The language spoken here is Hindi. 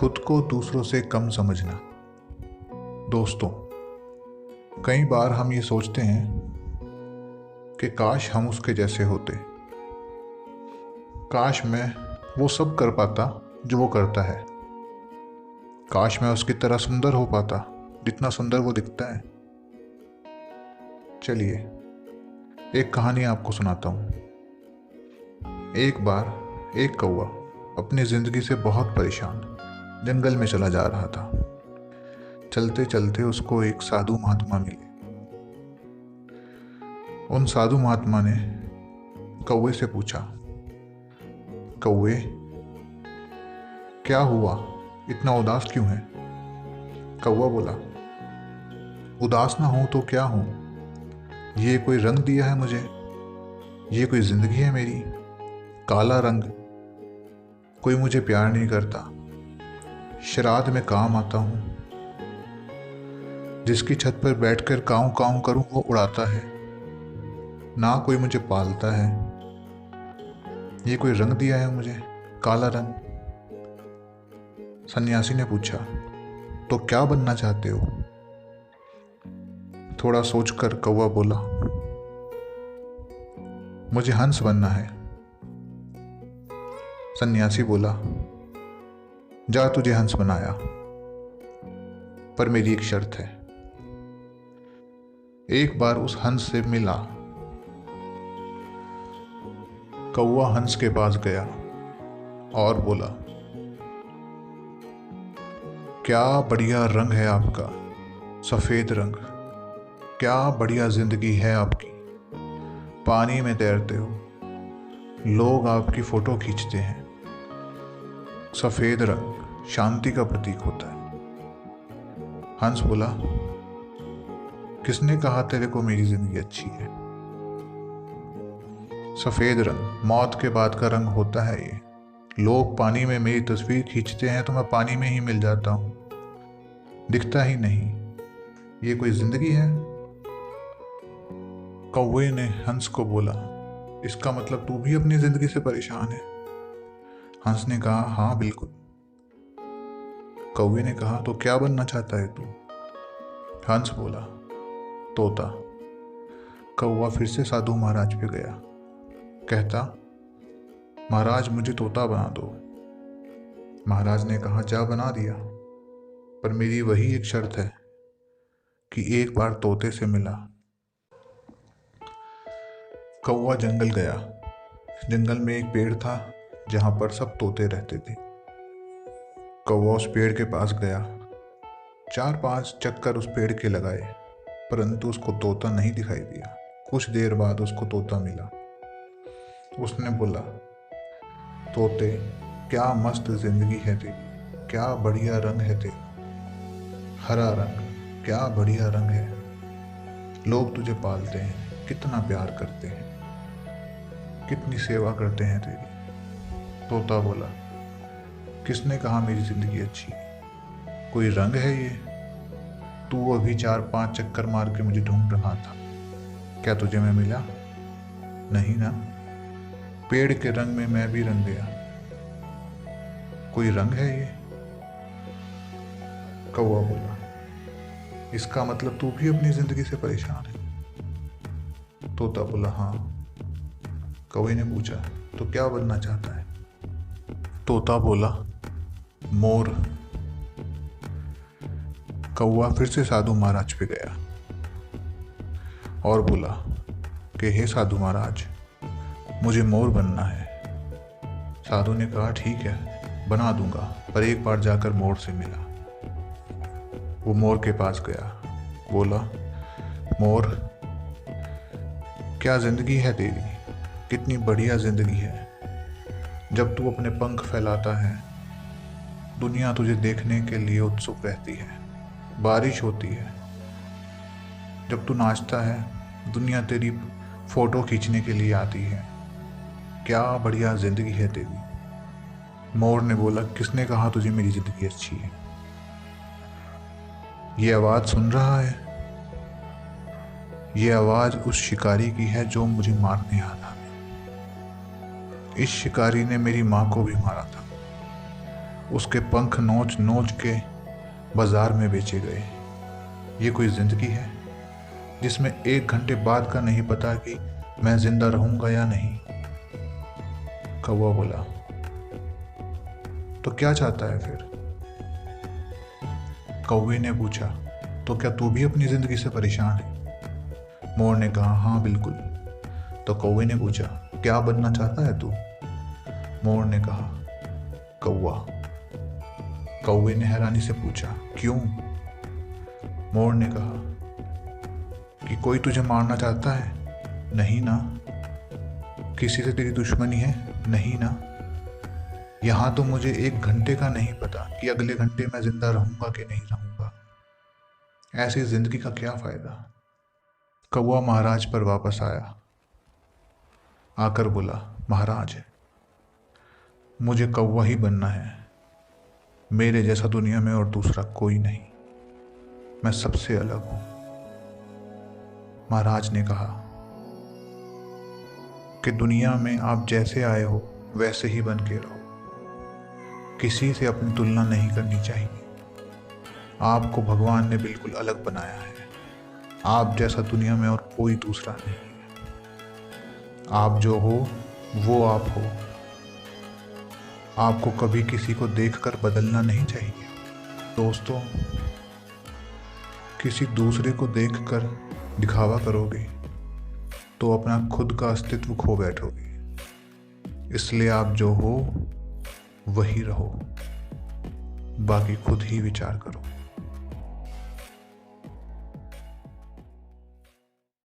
खुद को दूसरों से कम समझना। दोस्तों, कई बार हम ये सोचते हैं कि काश हम उसके जैसे होते, काश मैं वो सब कर पाता जो वो करता है, काश मैं उसकी तरह सुंदर हो पाता जितना सुंदर वो दिखता है। चलिए एक कहानी आपको सुनाता हूँ। एक बार एक कौवा अपनी ज़िंदगी से बहुत परेशान जंगल में चला जा रहा था। चलते चलते उसको एक साधु महात्मा मिले। उन साधु महात्मा ने कौवे से पूछा, कौवे, क्या हुआ, इतना उदास क्यों है? कौवा बोला, उदास ना हूं तो क्या हूं, ये कोई रंग दिया है मुझे, ये कोई जिंदगी है मेरी, काला रंग। कोई मुझे प्यार नहीं करता, श्राद्ध में काम आता हूं, जिसकी छत पर बैठकर काऊं काऊं करूं वो उड़ाता है, ना कोई मुझे पालता है, ये कोई रंग दिया है मुझे, काला रंग। सन्यासी ने पूछा, तो क्या बनना चाहते हो? थोड़ा सोचकर कौवा बोला, मुझे हंस बनना है। सन्यासी बोला, जा, तुझे हंस बनाया, पर मेरी एक शर्त है। एक बार उस हंस से मिला। कौवा हंस के पास गया और बोला, क्या बढ़िया रंग है आपका, सफेद रंग, क्या बढ़िया जिंदगी है आपकी। पानी में तैरते हो, लोग आपकी फोटो खींचते हैं। सफेद रंग शांति का प्रतीक होता है। हंस बोला, किसने कहा तेरे को मेरी जिंदगी अच्छी है? सफेद रंग मौत के बाद का रंग होता है। ये लोग पानी में मेरी तस्वीर खींचते हैं तो मैं पानी में ही मिल जाता हूं, दिखता ही नहीं। ये कोई जिंदगी है? कौवे ने हंस को बोला, इसका मतलब तू भी अपनी जिंदगी से परेशान है? हंस ने कहा, हाँ बिल्कुल। कौवे ने कहा, तो क्या बनना चाहता है तू? हंस बोला, तोता। कौवा फिर से साधु महाराज पे गया, कहता, महाराज मुझे तोता बना दो। महाराज ने कहा, जा, बना दिया, पर मेरी वही एक शर्त है कि एक बार तोते से मिला। कौवा जंगल गया। जंगल में एक पेड़ था जहां पर सब तोते रहते थे। कौवा उस पेड़ के पास गया, 4-5 चक्कर उस पेड़ के लगाए, परंतु उसको तोता नहीं दिखाई दिया। कुछ देर बाद उसको तोता मिला। उसने बोला, तोते, क्या मस्त जिंदगी है तेरी, क्या बढ़िया रंग है तेरा, हरा रंग, क्या बढ़िया रंग है। लोग तुझे पालते हैं, कितना प्यार करते हैं, कितनी सेवा करते हैं तेरी। तोता बोला, किसने कहा मेरी जिंदगी अच्छी है? कोई रंग है ये? तू अभी 4-5 चक्कर मार के मुझे ढूंढ रहा था, क्या तुझे मैं मिला? नहीं ना। पेड़ के रंग में मैं भी रंग गया, कोई रंग है ये? कौवा बोला, इसका मतलब तू भी अपनी जिंदगी से परेशान है? तोता बोला, हाँ। कौवे ने पूछा, तो क्या बनना चाहता है? तोता बोला, मोर। कौवा फिर से साधु महाराज पे गया और बोला कि हे साधु महाराज, मुझे मोर बनना है। साधु ने कहा, ठीक है, बना दूंगा, पर एक बार जाकर मोर से मिला। वो मोर के पास गया, बोला, मोर, क्या जिंदगी है तेरी, कितनी बढ़िया जिंदगी है। जब तू अपने पंख फैलाता है, दुनिया तुझे देखने के लिए उत्सुक रहती है। बारिश होती है, जब तू नाचता है, दुनिया तेरी फोटो खींचने के लिए आती है। क्या बढ़िया जिंदगी है तेरी। मोर ने बोला, किसने कहा तुझे मेरी जिंदगी अच्छी है? ये आवाज सुन रहा है? ये आवाज उस शिकारी की है जो मुझे मारने आया था। इस शिकारी ने मेरी माँ को भी मारा था। उसके पंख नोच नोच के बाजार में बेचे गए। ये कोई ज़िंदगी है जिसमें 1 घंटे बाद का नहीं पता कि मैं जिंदा रहूंगा या नहीं। कौवा बोला, तो क्या चाहता है फिर? कौवे ने पूछा, तो क्या तू भी अपनी जिंदगी से परेशान है? मोर ने कहा, हाँ बिल्कुल। तो कौवे ने पूछा, क्या बनना चाहता है तू? मोर ने कहा, कौवा। कौवे ने हैरानी से पूछा, क्यों? मोर ने कहा कि कोई तुझे मारना चाहता है? नहीं ना। किसी से तेरी दुश्मनी है? नहीं ना। यहाँ तो मुझे 1 घंटे का नहीं पता कि अगले घंटे मैं जिंदा रहूंगा कि नहीं रहूंगा। ऐसी जिंदगी का क्या फायदा? कौवा महाराज पर वापस आया, आकर बोला, महाराज मुझे कौवा ही बनना है। मेरे जैसा दुनिया में और दूसरा कोई नहीं। मैं सबसे अलग हूं। महाराज ने कहा कि दुनिया में आप जैसे आए हो वैसे ही बन के रहो। किसी से अपनी तुलना नहीं करनी चाहिए। आपको भगवान ने बिल्कुल अलग बनाया है। आप जैसा दुनिया में और कोई दूसरा नहीं है। आप जो हो वो आप हो। आपको कभी किसी को देखकर बदलना नहीं चाहिए। दोस्तों, किसी दूसरे को देखकर दिखावा करोगे तो अपना खुद का अस्तित्व खो बैठोगे। इसलिए आप जो हो वही रहो, बाकी खुद ही विचार करो।